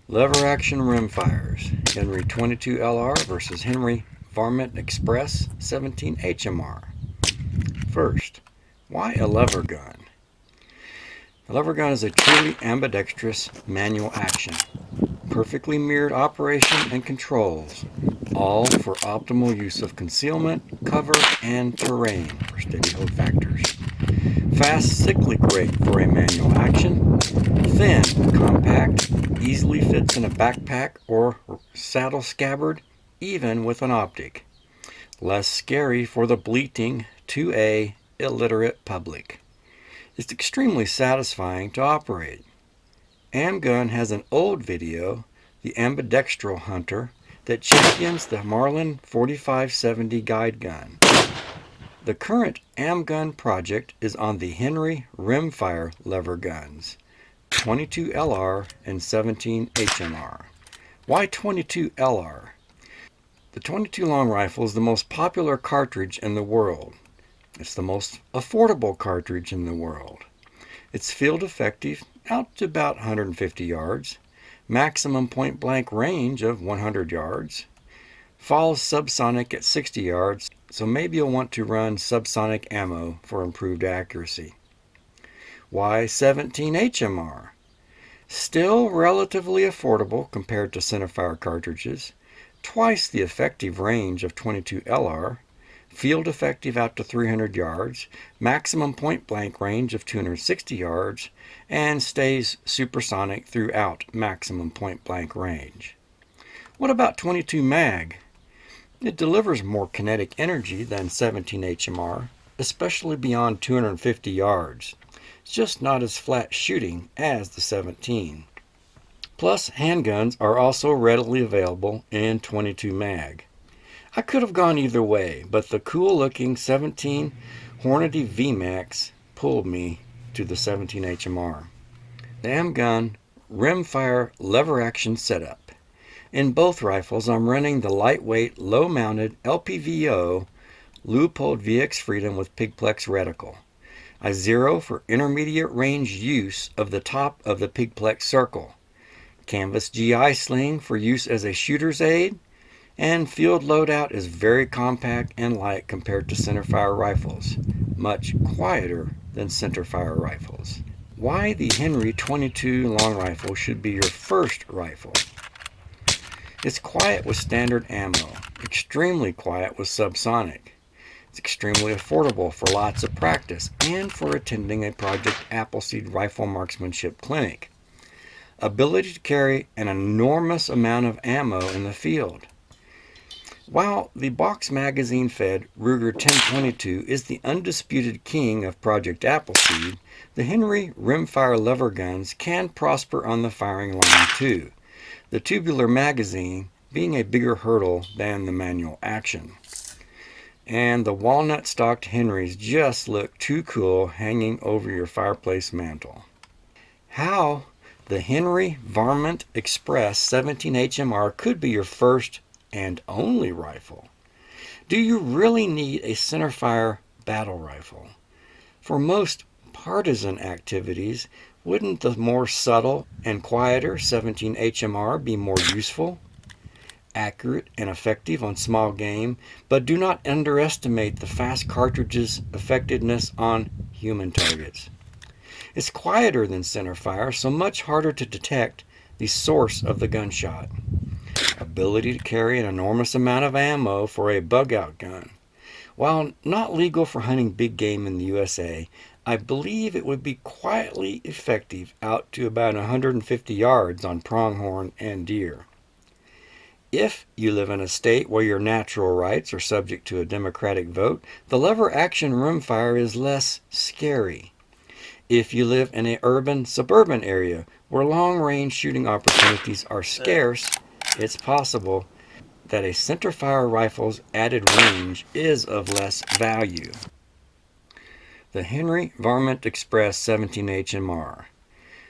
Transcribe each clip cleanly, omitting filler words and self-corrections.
Lever action rimfires, Henry 22 LR versus Henry Varmint Express 17 HMR. First, why a lever gun? A lever gun is a truly ambidextrous manual action, perfectly mirrored operation and controls, all for optimal use of concealment, cover, and terrain for steady hold factors. Fast cyclic rate for a manual action. Thin, compact, easily fits in a backpack or saddle scabbard, even with an optic. Less scary for the bleating 2A illiterate public. It's extremely satisfying to operate. AmbGun has an old video, the Ambidextral Hunter, that champions the Marlin 4570 guide gun. The current AmbGun project is on the Henry Rimfire lever guns, 22 LR and 17 HMR. Why 22 LR? The 22 long rifle is the most popular cartridge in the world. It's the most affordable cartridge in the world. It's field effective out to about 150 yards, maximum point blank range of 100 yards, falls subsonic at 60 yards, so maybe you'll want to run subsonic ammo for improved accuracy. Why 17 HMR? Still relatively affordable compared to centerfire cartridges, twice the effective range of 22 LR, field effective out to 300 yards, maximum point blank range of 260 yards, and stays supersonic throughout maximum point blank range. What about 22 mag? It delivers more kinetic energy than 17 HMR, especially beyond 250 yards. It's just not as flat shooting as the 17. Plus, handguns are also readily available in 22 mag. I could have gone either way, but the cool-looking 17 Hornady VMAX pulled me to the 17 HMR. The AmbGun Rimfire lever action setup. In both rifles, I'm running the lightweight, low-mounted LPVO Leupold VX Freedom with Pigplex reticle. I zero for intermediate range use of the top of the Pigplex circle. Canvas GI sling for use as a shooter's aid, and field loadout is very compact and light compared to centerfire rifles, much quieter than centerfire rifles. Why the Henry 22 long rifle should be your first rifle? It's quiet with standard ammo, extremely quiet with subsonic. It's extremely affordable for lots of practice and for attending a Project Appleseed rifle marksmanship clinic. Ability to carry an enormous amount of ammo in the field. While the box magazine fed Ruger 1022 is the undisputed king of Project Appleseed, the Henry Rimfire lever guns can prosper on the firing line too, the tubular magazine being a bigger hurdle than the manual action. And the walnut stocked Henrys just look too cool hanging over your fireplace mantle. How the Henry Varmint Express 17 HMR could be your first and only rifle. Do you really need a centerfire battle rifle? For most partisan activities, wouldn't the more subtle and quieter 17 HMR be more useful? Accurate and effective on small game, but do not underestimate the fast cartridge's effectiveness on human targets. It's quieter than centerfire, so much harder to detect the source of the gunshot. Ability to carry an enormous amount of ammo for a bug-out gun. While not legal for hunting big game in the USA, I believe it would be quietly effective out to about 150 yards on pronghorn and deer. If you live in a state where your natural rights are subject to a Democratic vote, the lever action rimfire is less scary. If you live in an urban, suburban area where long-range shooting opportunities are scarce, it's possible that a centerfire rifle's added range is of less value. The Henry Varmint Express 17 HMR.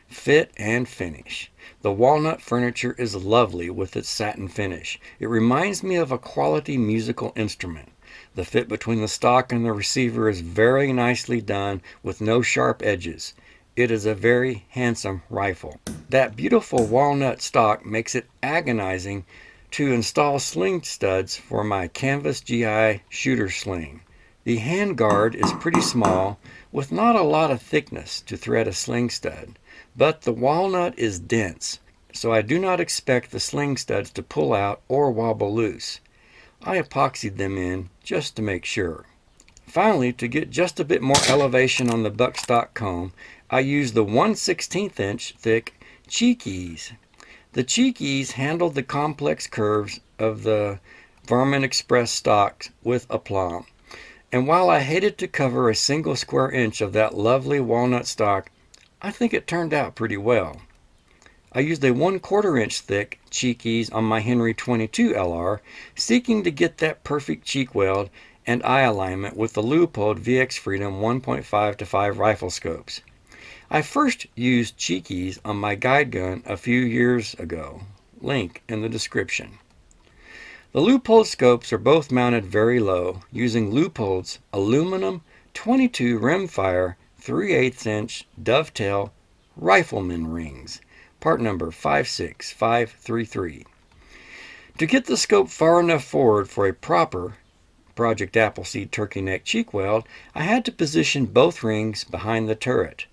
Fit and finish. The walnut furniture is lovely with its satin finish. It reminds me of a quality musical instrument. The fit between the stock and the receiver is very nicely done with no sharp edges. it is a very handsome rifle. That beautiful walnut stock makes it agonizing to install sling studs for my canvas GI shooter sling. The handguard is pretty small with not a lot of thickness to thread a sling stud, but the walnut is dense, so I do not expect the sling studs to pull out or wobble loose. I epoxied them in just to make sure. Finally, to get just a bit more elevation on the buttstock comb, I used the 1/16 inch thick Cheek-Eez. The Cheek-Eez handled the complex curves of the Varmint Express stock with aplomb. And while I hated to cover a single square inch of that lovely walnut stock, I think it turned out pretty well. I used a 1/4 inch thick Cheek-Eez on my Henry 22 LR, seeking to get that perfect cheek weld and eye alignment with the Leupold VX Freedom 1.5-5 rifle scopes. I first used Cheek-Eez on my guide gun a few years ago. Link in the description. The Leupold scopes are both mounted very low, using Leupold's aluminum 22 Rimfire 3/8 inch dovetail rifleman rings, part number 56533. To get the scope far enough forward for a proper Project Appleseed turkey neck cheek weld, I had to position both rings behind the turret.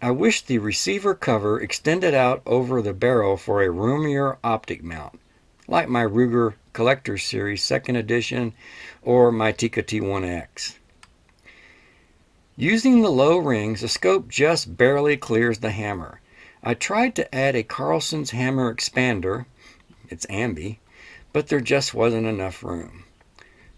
I wish the receiver cover extended out over the barrel for a roomier optic mount, like my Ruger Collector's Series 2nd edition or my Tikka T1X. Using the low rings, the scope just barely clears the hammer. I tried to add a Carlson's hammer expander, it's Ambi, but there just wasn't enough room.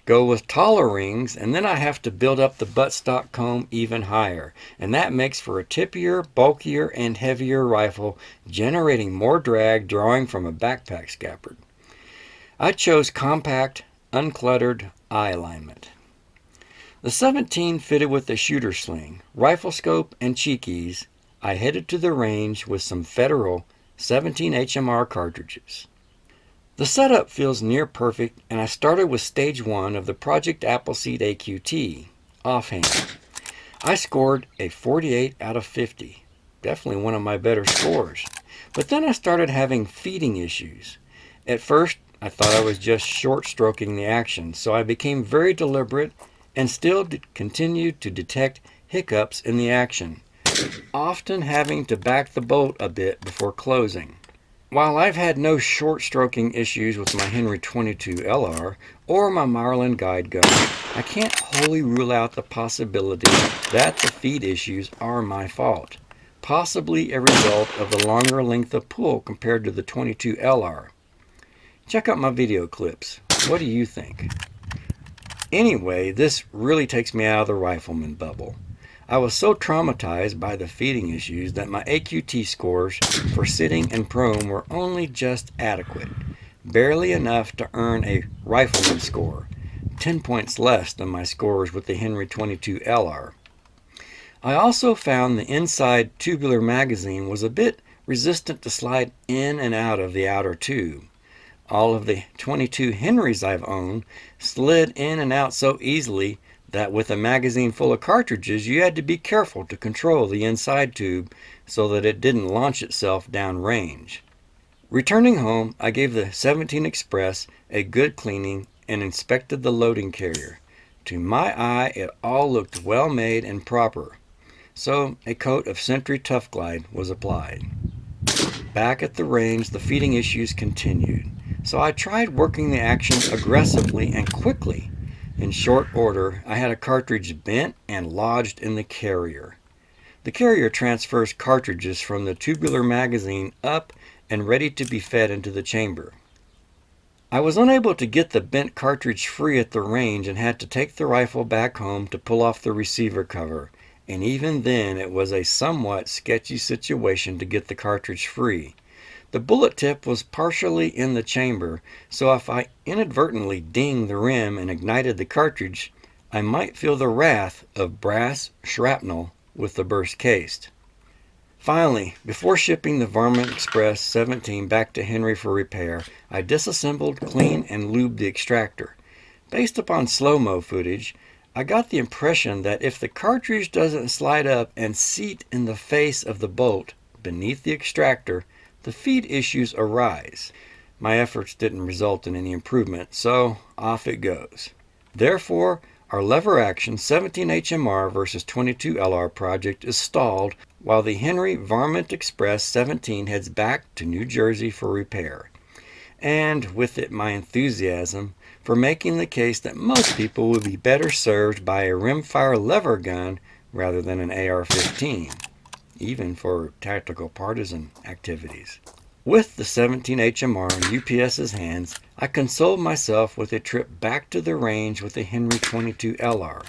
Go with taller rings, and then I have to build up the buttstock comb even higher, and that makes for a tippier, bulkier, and heavier rifle, generating more drag drawing from a backpack scabbard. I chose compact, uncluttered eye alignment. The 17 fitted with the shooter sling, rifle scope, and Cheek-Eez. I headed to the range with some Federal 17 HMR cartridges. The setup feels near perfect, and I started with stage 1 of the Project Appleseed AQT, offhand. I scored a 48 out of 50, definitely one of my better scores. But then I started having feeding issues. At first, I thought I was just short stroking the action, so I became very deliberate and still continued to detect hiccups in the action, often having to back the bolt a bit before closing. While I've had no short stroking issues with my Henry 22 LR or my Marlin guide gun, I can't wholly rule out the possibility that the feed issues are my fault, possibly a result of the longer length of pull compared to the 22 LR. Check out my video clips. What do you think? Anyway, this really takes me out of the rifleman bubble. I was so traumatized by the feeding issues that my AQT scores for sitting and prone were only just adequate, barely enough to earn a rifleman score, 10 points less than my scores with the Henry 22 LR. I also found the inside tubular magazine was a bit resistant to slide in and out of the outer tube. All of the 22 Henrys I've owned slid in and out so easily that with a magazine full of cartridges, you had to be careful to control the inside tube so that it didn't launch itself down range. Returning home, I gave the 17 Express a good cleaning and inspected the loading carrier. To my eye, it all looked well made and proper, so a coat of Sentry Tough Glide was applied. Back at the range, the feeding issues continued, so I tried working the action aggressively and quickly. In short order, I had a cartridge bent and lodged in the carrier. The carrier transfers cartridges from the tubular magazine up and ready to be fed into the chamber. I was unable to get the bent cartridge free at the range and had to take the rifle back home to pull off the receiver cover, and even then it was a somewhat sketchy situation to get the cartridge free. The bullet tip was partially in the chamber, so if I inadvertently dinged the rim and ignited the cartridge, I might feel the wrath of brass shrapnel with the burst case. Finally, before shipping the Varmint Express 17 back to Henry for repair, I disassembled, cleaned, and lubed the extractor. Based upon slow-mo footage, I got the impression that if the cartridge doesn't slide up and seat in the face of the bolt beneath the extractor, the feed issues arise. My efforts didn't result in any improvement, so off it goes. Therefore, our lever action 17 HMR versus 22 LR project is stalled while the Henry Varmint Express 17 heads back to New Jersey for repair. And with it my enthusiasm for making the case that most people would be better served by a Rimfire lever gun rather than an AR-15, even for tactical partisan activities. With the 17 HMR in UPS's hands, I consoled myself with a trip back to the range with the Henry 22 LR.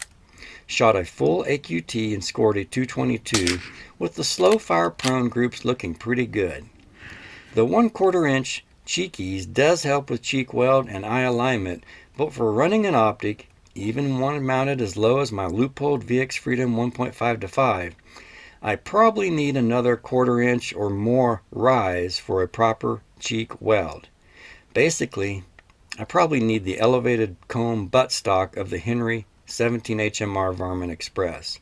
Shot a full AQT and scored a 222, with the slow fire prone groups looking pretty good. The 1/4 inch Cheek-Eez does help with cheek weld and eye alignment, but for running an optic, even one mounted as low as my loopholed VX Freedom 1.5-5, I probably need another 1/4 inch or more rise for a proper cheek weld. Basically, I probably need the elevated comb buttstock of the Henry 17 HMR Varmint Express.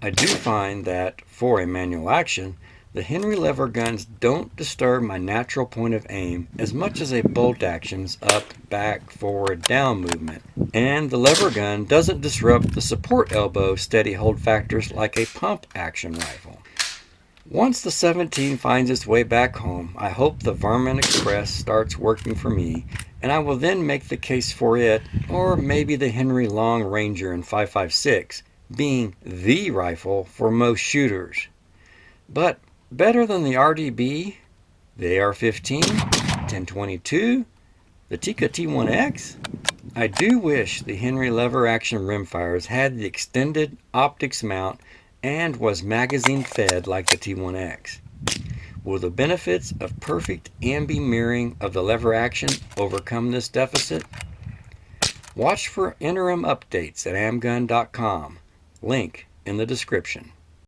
I do find that, for a manual action, the Henry lever guns don't disturb my natural point of aim as much as a bolt action's up, back, forward, down movement, and the lever gun doesn't disrupt the support elbow steady hold factors like a pump action rifle. Once the 17 finds its way back home, I hope the Varmint Express starts working for me, and I will then make the case for it, or maybe the Henry Long Ranger in 5.56, being the rifle for most shooters. But better than the RDB, the AR-15, 1022, the Tikka T1X? I do wish the Henry lever action rimfires had the extended optics mount and was magazine fed like the T1X. Will the benefits of perfect ambi mirroring of the lever action overcome this deficit? Watch for interim updates at ambgun.com. Link in the description.